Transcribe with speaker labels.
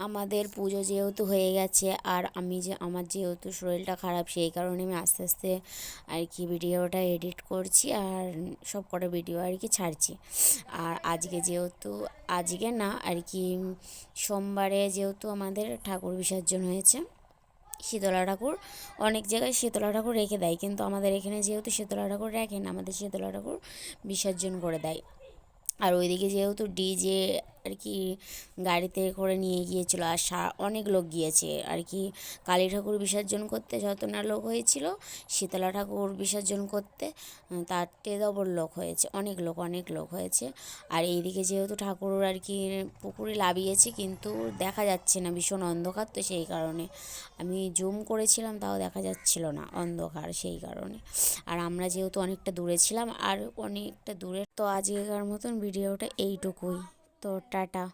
Speaker 1: আমাদের পুজো যেহেতু হয়ে গেছে আর আমার যেহেতু শরীরটা খারাপ, সেই কারণে আমি আস্তে আস্তে আর কি ভিডিওটা এডিট করছি আর সব কটা ভিডিও আর কি ছাড়ছি। আর আজকে না আর কি সোমবারে যেহেতু আমাদের ঠাকুর বিসর্জন হয়েছে, শীতলা ঠাকুর, অনেক জায়গায় শীতলা ঠাকুর রেখে দেয়, কিন্তু আমাদের এখানে যেহেতু শীতলা ঠাকুর রাখে না, আমাদের শীতলা ঠাকুর বিসর্জন করে দেয়। আর ওইদিকে যেহেতু ডিজে আর কি গাড়িতে করে নিয়ে গিয়েছিলো, আর অনেক লোক গিয়েছে আর কি কালী ঠাকুর বিসর্জন করতে যত না লোক হয়েছিল, শীতলা ঠাকুর বিসর্জন করতে তার ডবল লোক হয়েছে, অনেক লোক হয়েছে। আর এইদিকে যেহেতু ঠাকুর আর কি পুকুরে লাবিয়েছে, কিন্তু দেখা যাচ্ছে না, ভীষণ অন্ধকার, তো সেই কারণে আমি জুম করেছিলাম তাও দেখা যাচ্ছিল না, অন্ধকার, সেই কারণে। আর আমরা যেহেতু অনেকটা দূরে ছিলাম, আর অনেকটা দূরে, তো আজকেকার মতন ভিডিওটা এইটুকুই। তো টাটা।